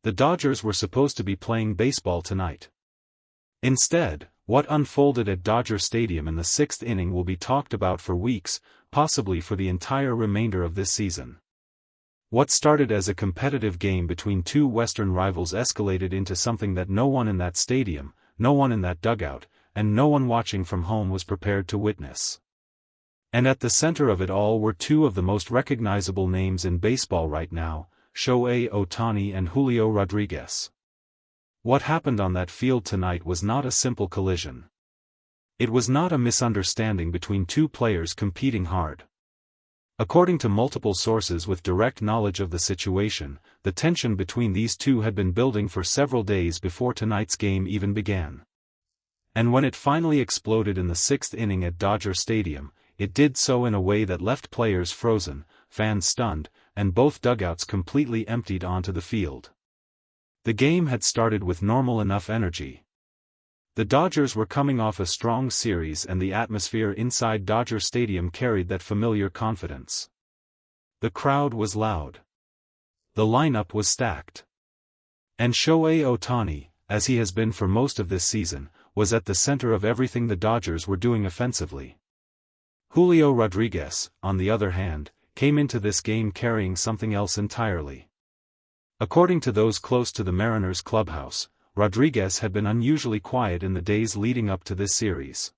The Dodgers were supposed to be playing baseball tonight. Instead, what unfolded at Dodger Stadium in the sixth inning will be talked about for weeks, possibly for the entire remainder of this season. What started as a competitive game between two Western rivals escalated into something that no one in that stadium, no one in that dugout, and no one watching from home was prepared to witness. And at the center of it all were two of the most recognizable names in baseball right now, Shohei Ohtani and Julio Rodríguez. What happened on that field tonight was not a simple collision. It was not a misunderstanding between two players competing hard. According to multiple sources with direct knowledge of the situation, the tension between these two had been building for several days before tonight's game even began. And when it finally exploded in the sixth inning at Dodger Stadium, it did so in a way that left players frozen, fans stunned, and both dugouts completely emptied onto the field. The game had started with normal enough energy. The Dodgers were coming off a strong series and the atmosphere inside Dodger Stadium carried that familiar confidence. The crowd was loud. The lineup was stacked. And Shohei Ohtani, as he has been for most of this season, was at the center of everything the Dodgers were doing offensively. Julio Rodríguez, on the other hand, came into this game carrying something else entirely. According to those close to the Mariners clubhouse, Rodríguez had been unusually quiet in the days leading up to this series.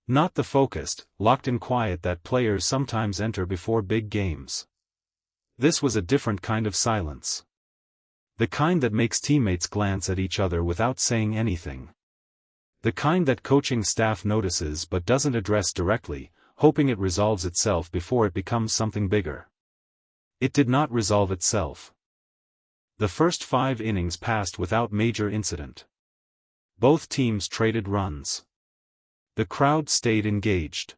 Not the focused, locked-in quiet that players sometimes enter before big games. This was a different kind of silence. The kind that makes teammates glance at each other without saying anything. The kind that coaching staff notices but doesn't address directly, hoping it resolves itself before it becomes something bigger. It did not resolve itself. The first 5 innings passed without major incident. Both teams traded runs. The crowd stayed engaged.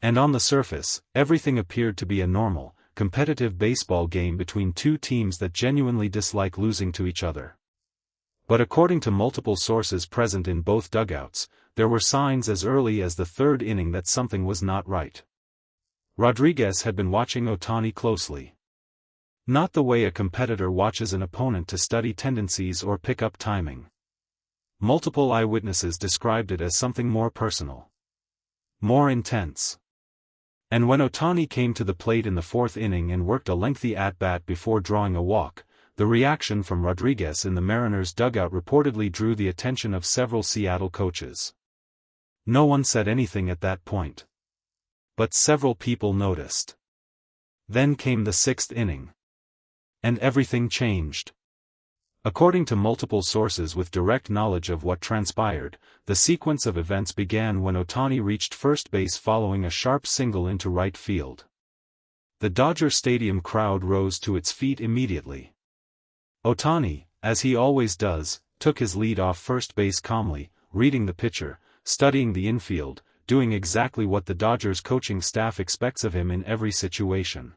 And on the surface, everything appeared to be a normal, competitive baseball game between two teams that genuinely dislike losing to each other. But according to multiple sources present in both dugouts, there were signs as early as the third inning that something was not right. Rodríguez had been watching Ohtani closely. Not the way a competitor watches an opponent to study tendencies or pick up timing. Multiple eyewitnesses described it as something more personal. More intense. And when Ohtani came to the plate in the fourth inning and worked a lengthy at-bat before drawing a walk, the reaction from Rodríguez in the Mariners' dugout reportedly drew the attention of several Seattle coaches. No one said anything at that point. But several people noticed. Then came the sixth inning. And everything changed. According to multiple sources with direct knowledge of what transpired, the sequence of events began when Ohtani reached first base following a sharp single into right field. The Dodger Stadium crowd rose to its feet immediately. Ohtani, as he always does, took his lead off first base calmly, reading the pitcher, studying the infield, doing exactly what the Dodgers coaching staff expects of him in every situation.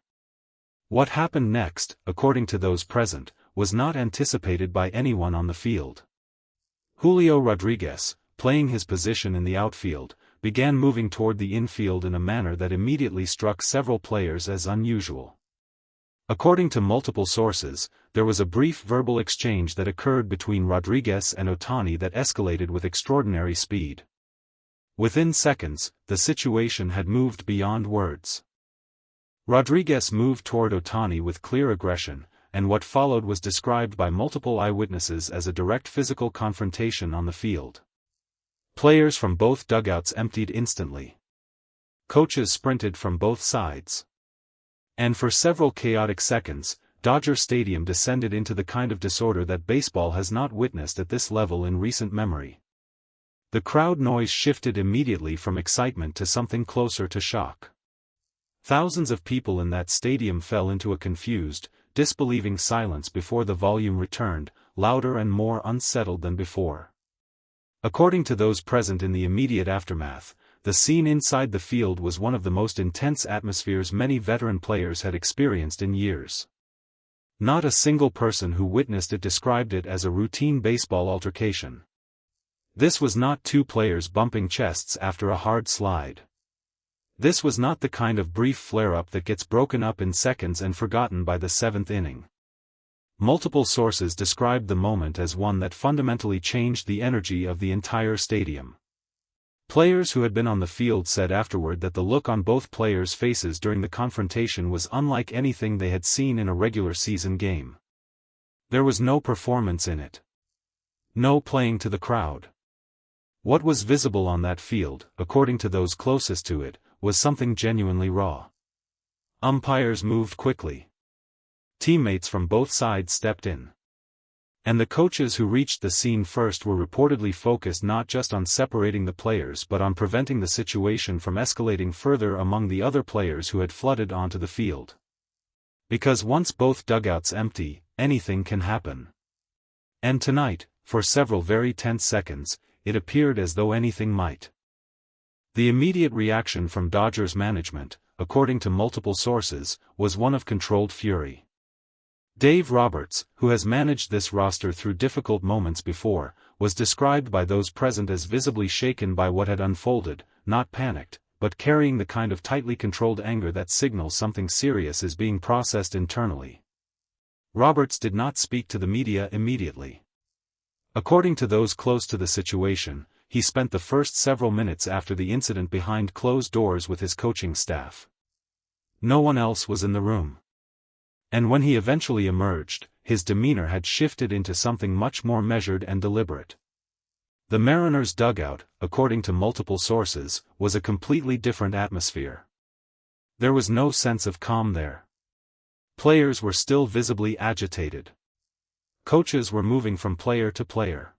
What happened next, according to those present, was not anticipated by anyone on the field. Julio Rodríguez, playing his position in the outfield, began moving toward the infield in a manner that immediately struck several players as unusual. According to multiple sources, there was a brief verbal exchange that occurred between Rodríguez and Ohtani that escalated with extraordinary speed. Within seconds, the situation had moved beyond words. Rodríguez moved toward Ohtani with clear aggression, and what followed was described by multiple eyewitnesses as a direct physical confrontation on the field. Players from both dugouts emptied instantly. Coaches sprinted from both sides. And for several chaotic seconds, Dodger Stadium descended into the kind of disorder that baseball has not witnessed at this level in recent memory. The crowd noise shifted immediately from excitement to something closer to shock. Thousands of people in that stadium fell into a confused, disbelieving silence before the volume returned, louder and more unsettled than before. According to those present in the immediate aftermath, the scene inside the field was one of the most intense atmospheres many veteran players had experienced in years. Not a single person who witnessed it described it as a routine baseball altercation. This was not two players bumping chests after a hard slide. This was not the kind of brief flare-up that gets broken up in seconds and forgotten by the seventh inning. Multiple sources described the moment as one that fundamentally changed the energy of the entire stadium. Players who had been on the field said afterward that the look on both players' faces during the confrontation was unlike anything they had seen in a regular season game. There was no performance in it. No playing to the crowd. What was visible on that field, according to those closest to it, was something genuinely raw. Umpires moved quickly. Teammates from both sides stepped in. And the coaches who reached the scene first were reportedly focused not just on separating the players but on preventing the situation from escalating further among the other players who had flooded onto the field. Because once both dugouts empty, anything can happen. And tonight, for several very tense seconds, it appeared as though anything might. The immediate reaction from Dodgers management, according to multiple sources, was one of controlled fury. Dave Roberts, who has managed this roster through difficult moments before, was described by those present as visibly shaken by what had unfolded, not panicked, but carrying the kind of tightly controlled anger that signals something serious is being processed internally. Roberts did not speak to the media immediately. According to those close to the situation, he spent the first several minutes after the incident behind closed doors with his coaching staff. No one else was in the room. And when he eventually emerged, his demeanor had shifted into something much more measured and deliberate. The Mariners' dugout, according to multiple sources, was a completely different atmosphere. There was no sense of calm there. Players were still visibly agitated. Coaches were moving from player to player.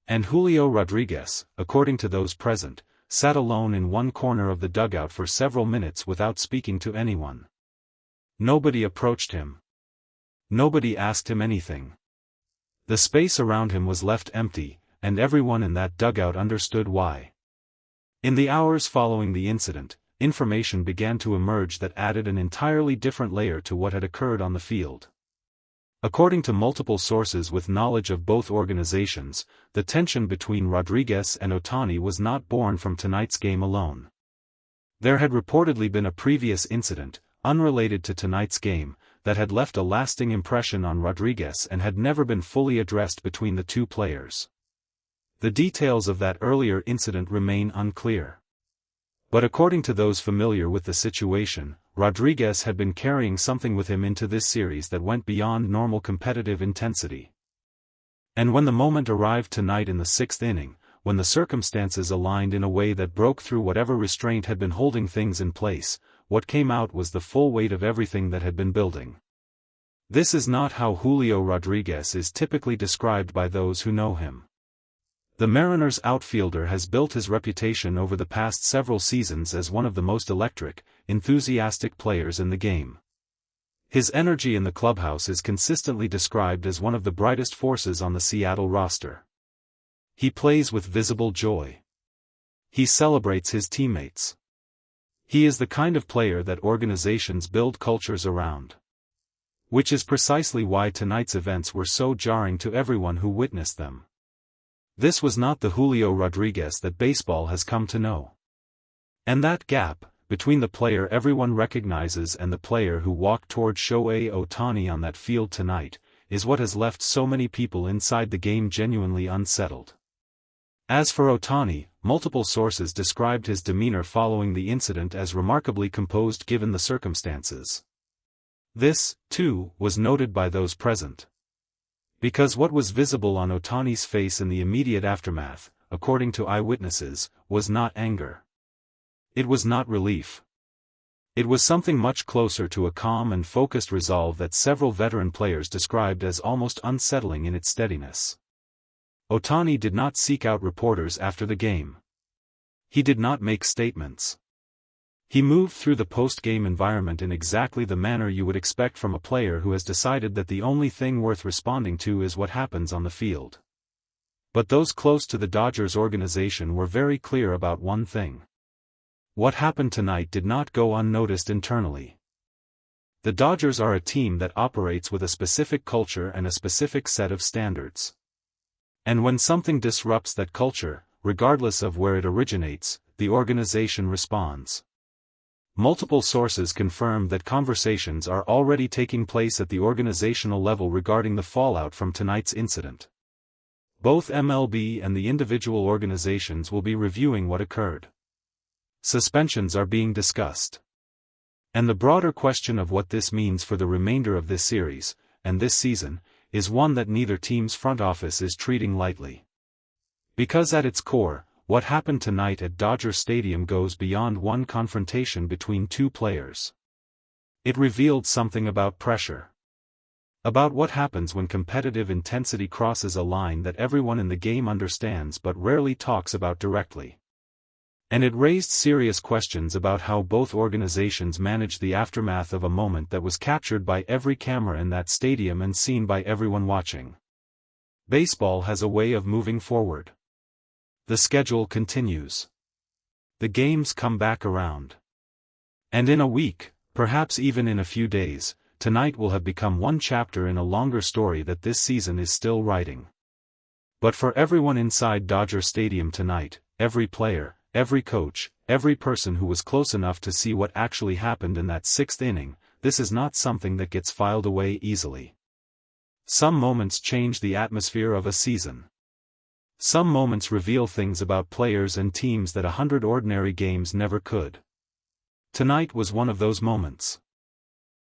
And Julio Rodríguez, according to those present, sat alone in one corner of the dugout for several minutes without speaking to anyone. Nobody approached him. Nobody asked him anything. The space around him was left empty, and everyone in that dugout understood why. In the hours following the incident, information began to emerge that added an entirely different layer to what had occurred on the field. According to multiple sources with knowledge of both organizations, the tension between Rodríguez and Ohtani was not born from tonight's game alone. There had reportedly been a previous incident, unrelated to tonight's game, that had left a lasting impression on Rodríguez and had never been fully addressed between the two players. The details of that earlier incident remain unclear. But according to those familiar with the situation, Rodríguez had been carrying something with him into this series that went beyond normal competitive intensity. And when the moment arrived tonight in the sixth inning, when the circumstances aligned in a way that broke through whatever restraint had been holding things in place, what came out was the full weight of everything that had been building. This is not how Julio Rodríguez is typically described by those who know him. The Mariners outfielder has built his reputation over the past several seasons as one of the most electric, enthusiastic players in the game. His energy in the clubhouse is consistently described as one of the brightest forces on the Seattle roster. He plays with visible joy. He celebrates his teammates. He is the kind of player that organizations build cultures around. Which is precisely why tonight's events were so jarring to everyone who witnessed them. This was not the Julio Rodríguez that baseball has come to know. And that gap, between the player everyone recognizes and the player who walked toward Shohei Ohtani on that field tonight, is what has left so many people inside the game genuinely unsettled. As for Ohtani, multiple sources described his demeanor following the incident as remarkably composed given the circumstances. This, too, was noted by those present. Because what was visible on Ohtani's face in the immediate aftermath, according to eyewitnesses, was not anger. It was not relief. It was something much closer to a calm and focused resolve that several veteran players described as almost unsettling in its steadiness. Ohtani did not seek out reporters after the game. He did not make statements. He moved through the post-game environment in exactly the manner you would expect from a player who has decided that the only thing worth responding to is what happens on the field. But those close to the Dodgers organization were very clear about one thing. What happened tonight did not go unnoticed internally. The Dodgers are a team that operates with a specific culture and a specific set of standards. And when something disrupts that culture, regardless of where it originates, the organization responds. Multiple sources confirmed that conversations are already taking place at the organizational level regarding the fallout from tonight's incident. Both MLB and the individual organizations will be reviewing what occurred. Suspensions are being discussed. And the broader question of what this means for the remainder of this series, and this season, is one that neither team's front office is treating lightly. Because at its core, what happened tonight at Dodger Stadium goes beyond one confrontation between two players. It revealed something about pressure. About what happens when competitive intensity crosses a line that everyone in the game understands but rarely talks about directly. And it raised serious questions about how both organizations managed the aftermath of a moment that was captured by every camera in that stadium and seen by everyone watching. Baseball has a way of moving forward. The schedule continues. The games come back around. And in a week, perhaps even in a few days, tonight will have become one chapter in a longer story that this season is still writing. But for everyone inside Dodger Stadium tonight, every player, every coach, every person who was close enough to see what actually happened in that sixth inning, this is not something that gets filed away easily. Some moments change the atmosphere of a season. Some moments reveal things about players and teams that 100 ordinary games never could. Tonight was one of those moments.